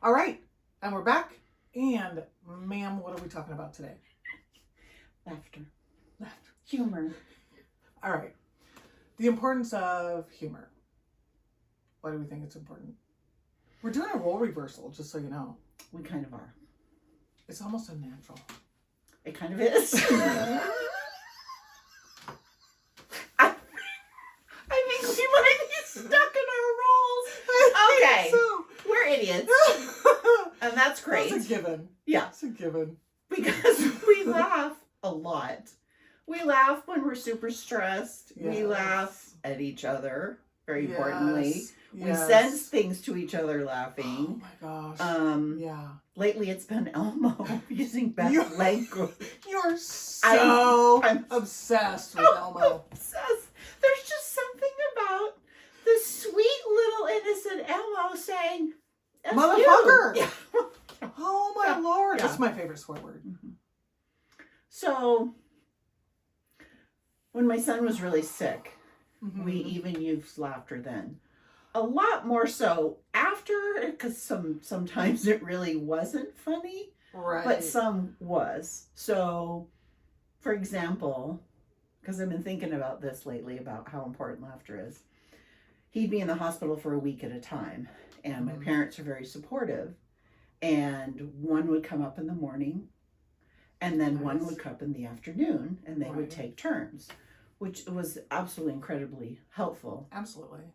All right, and we're back. And, ma'am, what are we talking about today? Laughter. Humor. All right. The importance of humor. Why do we think it's important? We're doing a role reversal, just so you know. We kind of are. It's almost unnatural. It kind of is. I think we might be stuck in our roles. Okay. So. We're idiots. And that's great. That's a given. Yeah. It's a given. Because we laugh a lot. We laugh when we're super stressed. Yes. We laugh at each other, very importantly. We Yes. sense things to each other laughing. Oh my gosh. Yeah. Lately it's been Elmo using bad language. You're so I'm obsessed with Elmo. Obsessed. There's just something about the sweet little innocent Elmo saying, "Motherfucker!" Yeah. Oh my Lord. Yeah. That's my favorite swear word. Mm-hmm. So, when my son was really sick, mm-hmm. we even used laughter then. A lot more so after, because sometimes it really wasn't funny, right? But some was. So, for example, because I've been thinking about this lately, about how important laughter is. He'd be in the hospital for a week at a time, and my parents are very supportive. And one would come up in the morning, and then one would come up in the afternoon, and they would take turns, which was absolutely incredibly helpful. Absolutely.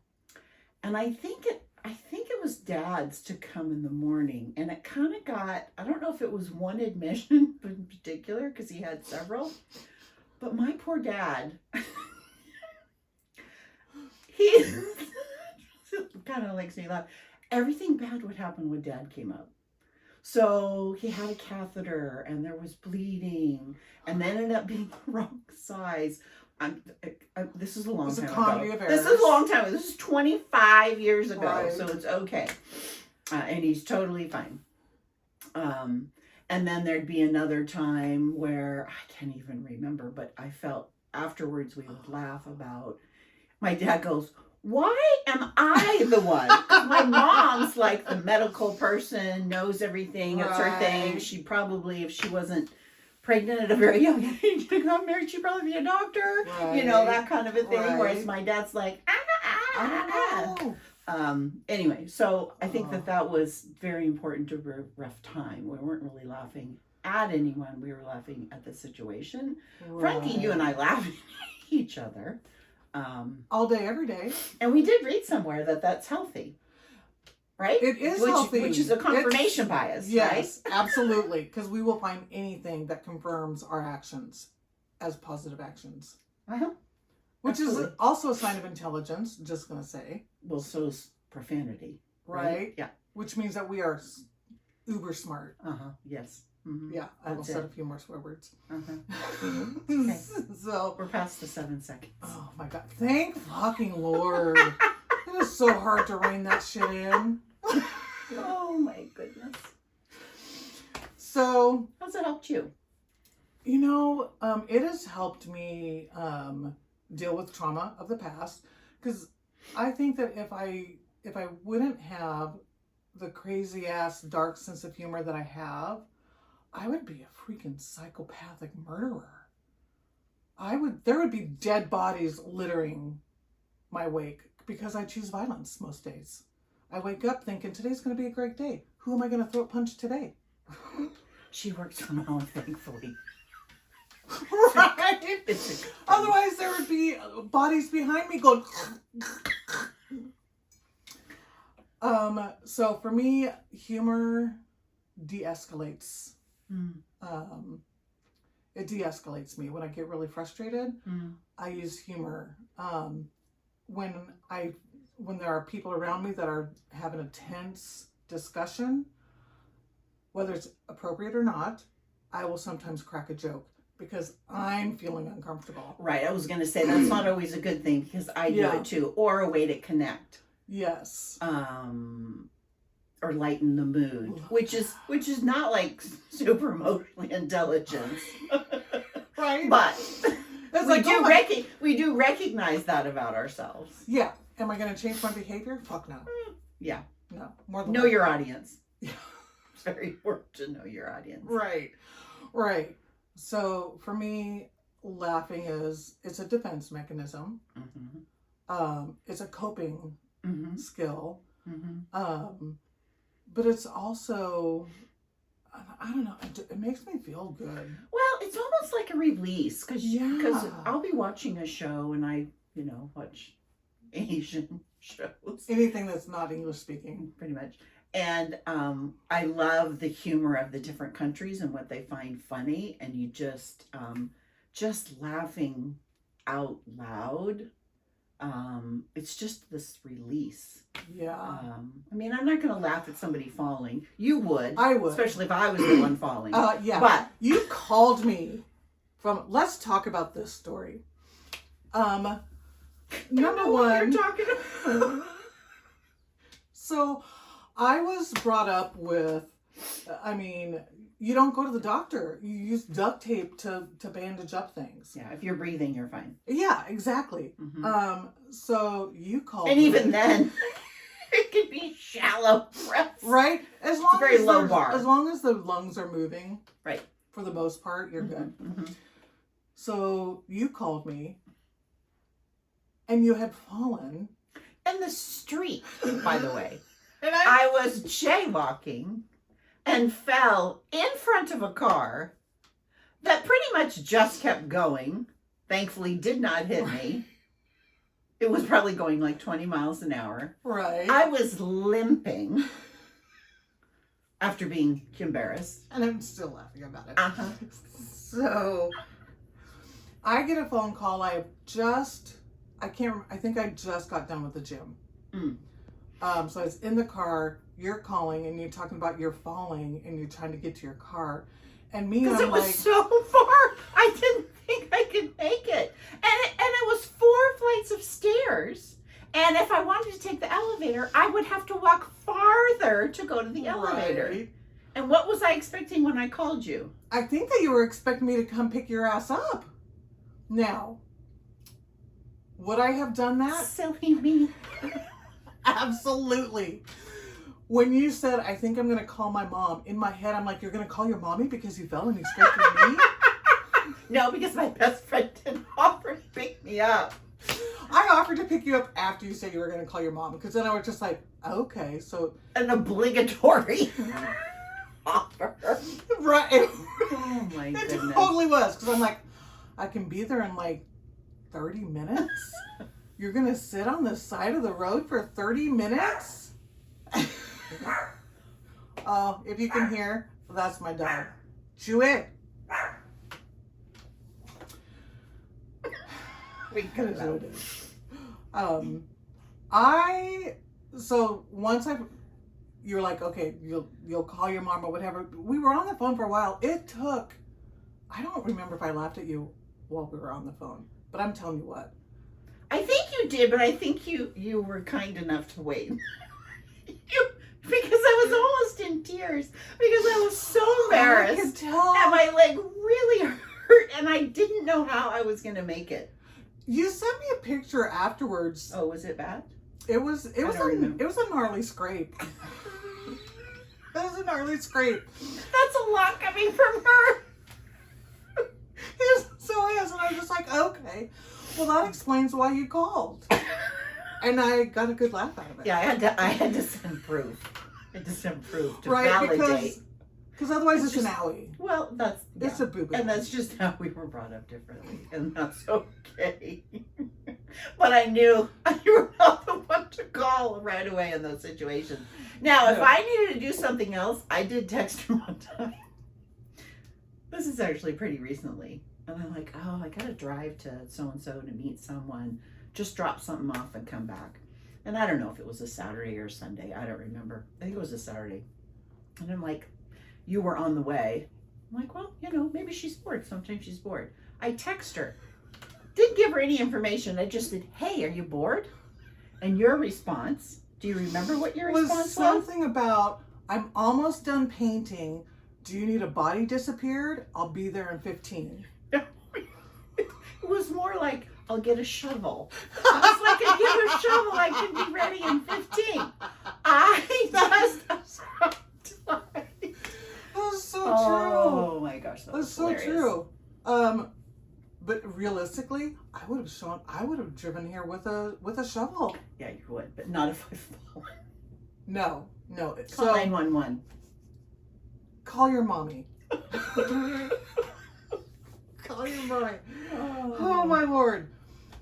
And I think it was Dad's to come in the morning, and it kind of got, I don't know if it was one admission in particular, because he had several, but my poor dad, he kind of makes me laugh. Everything bad would happen when Dad came up. So he had a catheter, and there was bleeding, and they ended up being the wrong size. This is a long time ago. This is a long time ago. This is 25 years ago, right. So it's okay. And he's totally fine. And then there'd be another time where, I can't even remember, but I felt afterwards we would laugh about, my dad goes, "Why am I the one?" My mom's like the medical person, knows everything. It's her thing. She probably, if she wasn't pregnant at a very young age to got married, she'd probably be a doctor. Right. You know, that kind of a thing. Right. Whereas my dad's like, anyway, so I think that was very important to a rough time. We weren't really laughing at anyone. We were laughing at the situation. Right. Frankie, you and I laughing at each other. All day, every day. And we did read somewhere that that's healthy. Right? It is healthy. Which is a confirmation bias, yes, right? Absolutely. Because we will find anything that confirms our actions as positive actions. Uh-huh. Which is also a sign of intelligence, just going to say. Well, so is profanity. Right? Yeah. Which means that we are uber smart. Uh-huh. Yes. Mm-hmm. Yeah, I will said a few more swear words. Uh-huh. Okay. So we're past the 7 seconds. Oh my God. Thank fucking Lord. It is so hard to rein that shit in. Oh my goodness. So how's it helped you? You know, it has helped me deal with trauma of the past, because I think that if I wouldn't have the crazy ass dark sense of humor that I have, I would be a freaking psychopathic murderer. There would be dead bodies littering my wake because I choose violence most days. I wake up thinking today's going to be a great day. Who am I going to throat punch today? She works from home, thankfully. Right? Otherwise, there would be bodies behind me going. So for me, humor de-escalates. It de-escalates me when I get really frustrated. I use humor. When there are people around me that are having a tense discussion, whether it's appropriate or not, I will sometimes crack a joke because I'm feeling uncomfortable. Right. I was going to say that's not always a good thing because I do it too, or a way to connect. Yes. Or lighten the mood, which is not like super emotionally intelligence. Right. But we do recognize that about ourselves. Yeah. Am I going to change my behavior? Fuck no. Yeah. No. More than know your audience. It's very important to know your audience. Right. Right. So for me, laughing it's a defense mechanism. It's a coping skill. But it's also, I don't know, it makes me feel good. Well, it's almost like a release because I'll be watching a show and I, watch Asian shows. Anything that's not English speaking. Pretty much. And I love the humor of the different countries and what they find funny. And you just laughing out loud. It's just this release. Yeah. I mean, I'm not going to laugh at somebody falling. You would. I would. Especially if I was the one falling. Yeah. But you called me let's talk about this story. Number one. You're talking about. So I was brought up with, you don't go to the doctor. You use duct tape to bandage up things. Yeah, if you're breathing, you're fine. Yeah, exactly. So you called and even then, it could be shallow breaths. Right? As long it's a very as low bar. As long as the lungs are moving. Right. For the most part, you're good. So you called me. And you had fallen. In the street, by the way. And I was jaywalking and fell in front of a car that pretty much just kept going. Thankfully, did not hit me. It was probably going like 20 miles an hour. Right. I was limping after being embarrassed. And I'm still laughing about it. So, I get a phone call. I think I just got done with the gym. So I was in the car, you're calling and you're talking about you're falling and you're trying to get to your car. And me, because I'm it was like, so far, I didn't think I could make it. And it was 4 flights of stairs. And if I wanted to take the elevator, I would have to walk farther to go to the elevator. Right. And what was I expecting when I called you? I think that you were expecting me to come pick your ass up. Now, would I have done that? Silly me. Absolutely. When you said, I think I'm going to call my mom, in my head, I'm like, you're going to call your mommy because you fell and you scraped your knee? No, because my best friend didn't offer to pick me up. I offered to pick you up after you said you were going to call your mom, because then I was just like, okay, so. An obligatory offer. Right. Oh my goodness. It totally was, because I'm like, I can be there in like 30 minutes? You're going to sit on the side of the road for 30 minutes? Oh, if you can hear, that's my dog. Chew it. We could have it. So once you're like, okay, you'll call your mom or whatever. We were on the phone for a while. It took, I don't remember if I laughed at you while we were on the phone, but I'm telling you what. I think you did, but I think you were kind enough to wait. Because I was almost in tears because I was so embarrassed. I could tell. And my leg really hurt and I didn't know how I was going to make it. You sent me a picture afterwards. Oh, was it bad? It was a gnarly scrape. It was a gnarly scrape. That's a lot coming from her. It so is, and I'm just like, okay. Well, that explains why you called. And I got a good laugh out of it. Yeah, I had to send proof. I had to send proof to right, validate. Because otherwise it's an owie. Well, it's a boo-boo. And that's just how we were brought up differently. And that's okay. But I knew you were not the one to call right away in those situations. Now, if I needed to do something else, I did text her one time. This is actually pretty recently. And I'm like, oh, I got to drive to so-and-so to meet someone. Just drop something off and come back. And I don't know if it was a Saturday or Sunday. I don't remember. I think it was a Saturday. And I'm like, you were on the way. I'm like, well, maybe she's bored. Sometimes she's bored. I text her. Didn't give her any information. I just said, hey, are you bored? And your response, do you remember what your response was? Something about, I'm almost done painting. Do you need a body disappeared? I'll be there in 15. It was more like, I'll get a shovel. I was like, I get a shovel, I can be ready in 15. I just That's so Hilarious. true. But realistically, I would have driven here with a shovel. Yeah, you would, but not if I fall. No. Call 911. Call your mommy. Call your mommy. Oh my Lord.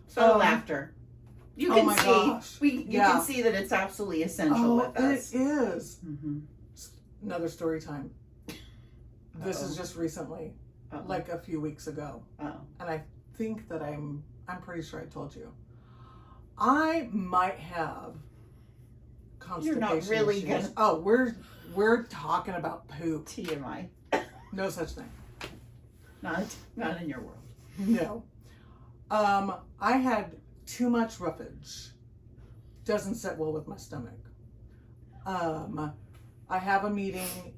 So laughter. You Oh can my see gosh. you can see that it's absolutely essential with us. It is. Mm-hmm. Another story time. This is just recently, Uh-oh. like a few weeks ago. Oh. And I think that I'm pretty sure I told you. I might have constipation You're not really issues. gonna. Oh, we're talking about poop. TMI. No such thing. Not in your world. No. I had too much roughage. Doesn't sit well with my stomach. I have a meeting,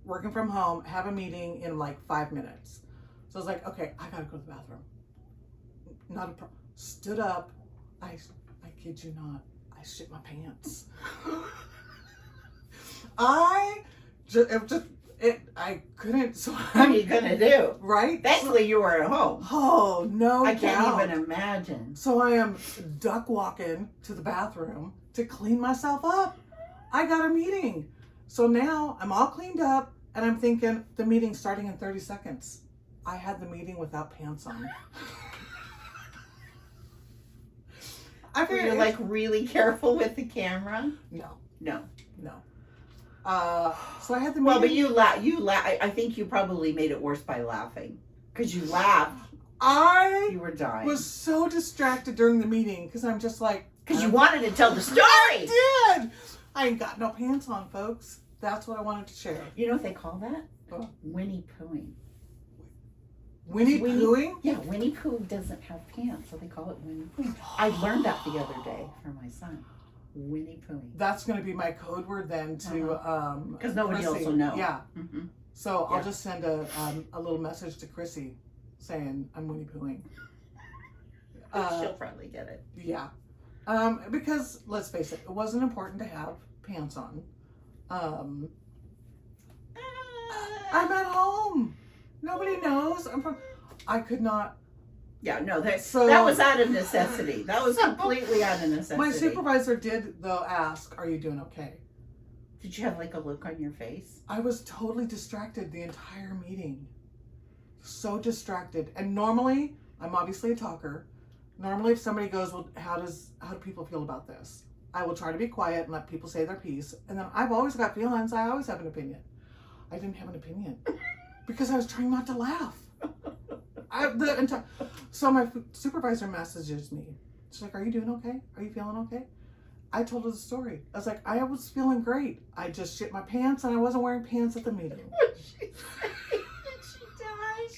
working from home, have a meeting in like 5 minutes. So I was like, okay, I gotta go to the bathroom. Not a problem. Stood up. I kid you not, I shit my pants. I couldn't, so What are you gonna do? right? Thankfully, you were at home. Oh, no I can't doubt. even imagine. So I am duck walking to the bathroom to clean myself up. I got a meeting. So now I'm all cleaned up and I'm thinking the meeting's starting in 30 seconds. I had the meeting without pants on. I figured You're like really careful with the camera. No. So I had the meeting. Well, but you laugh. I think you probably made it worse by laughing, because you laughed. I You were dying. was so distracted during the meeting because I'm just like. Because you wanted to tell the story. I did. I ain't got no pants on, folks. That's what I wanted to share. You know what they call that? Oh. Winnie Poohing. Winnie Poohing? Yeah, Winnie Pooh doesn't have pants, so they call it Winnie Poohing. I learned that the other day from my son. Winnie Poohing. That's going to be my code word then to because nobody else Chrissy. will know. Yeah. Mm-hmm. So I'll just send a little message to Chrissy saying I'm Winnie Poohing. She'll probably get it. Yeah. Because let's face it wasn't important to have pants on. I'm at home. Nobody knows. I could not. Yeah, no, that was out of necessity. That was completely out of necessity. My supervisor did though ask, "Are you doing okay?" Did you have like a look on your face? I was totally distracted the entire meeting. So distracted. And normally, I'm obviously a talker. Normally, if somebody goes, well, how do people feel about this? I will try to be quiet and let people say their piece. And then I've always got feelings. I always have an opinion. I didn't have an opinion because I was trying not to laugh. So my supervisor messages me. She's like, "Are you doing okay? Are you feeling okay?" I told her the story. I was like, I was feeling great. I just shit my pants and I wasn't wearing pants at the meeting. What did she say? Did she die?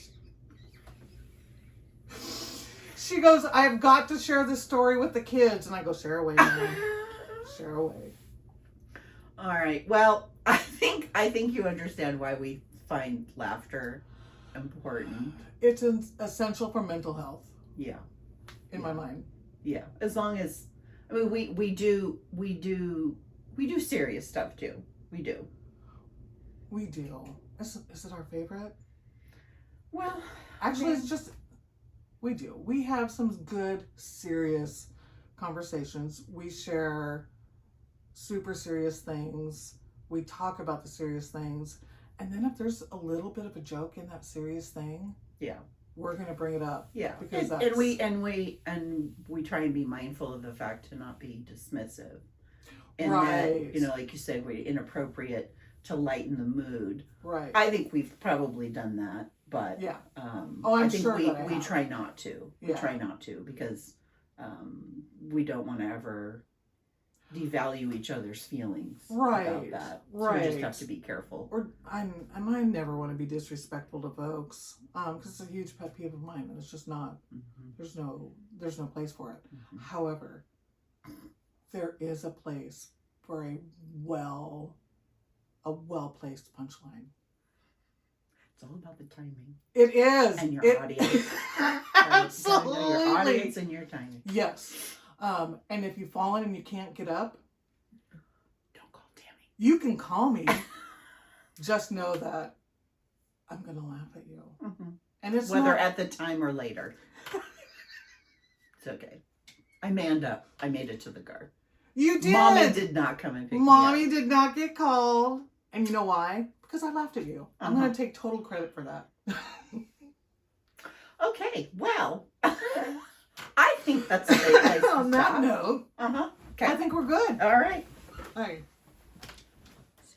She goes, "I've got to share this story with the kids." And I go, "Share away, man. Share away." All right. Well, I think you understand why we find laughter important. It's essential for mental health. Yeah. In my mind. Yeah. As long as, I mean, we do serious stuff too. We do. We do. Is it our favorite? Well, actually, it's just, we do. We have some good, serious conversations. We share super serious things. We talk about the serious things. And then if there's a little bit of a joke in that serious thing, yeah, we're going to bring it up. Yeah. Because and we try and be mindful of the fact to not be dismissive. And right. that, like you said, we're inappropriate to lighten the mood. Right. I think we've probably done that, but yeah. I think sure we try not to. Yeah. We try not to because we don't want to ever devalue each other's feelings about that. So we just have to be careful. Or I never want to be disrespectful to folks because it's a huge pet peeve of mine, and it's just not. Mm-hmm. There's no place for it. Mm-hmm. However, there is a place for a well placed punchline. It's all about the timing. It is. And your audience. Absolutely. Your audience and your timing. Yes. And if you've fallen and you can't get up, don't call Tammy. You can call me. Just know that I'm gonna laugh at you. Mm-hmm. And it's whether not... at the time or later. It's okay. I manned up. I made it to the guard. You did. Mommy did not come and pick Mommy me up. did not get called. And you know why? Because I laughed at you. I'm Uh-huh. gonna take total credit for that. Okay, well, I think that's a great place to On that stop. note, Uh-huh. I Okay. think we're good. All right. All right.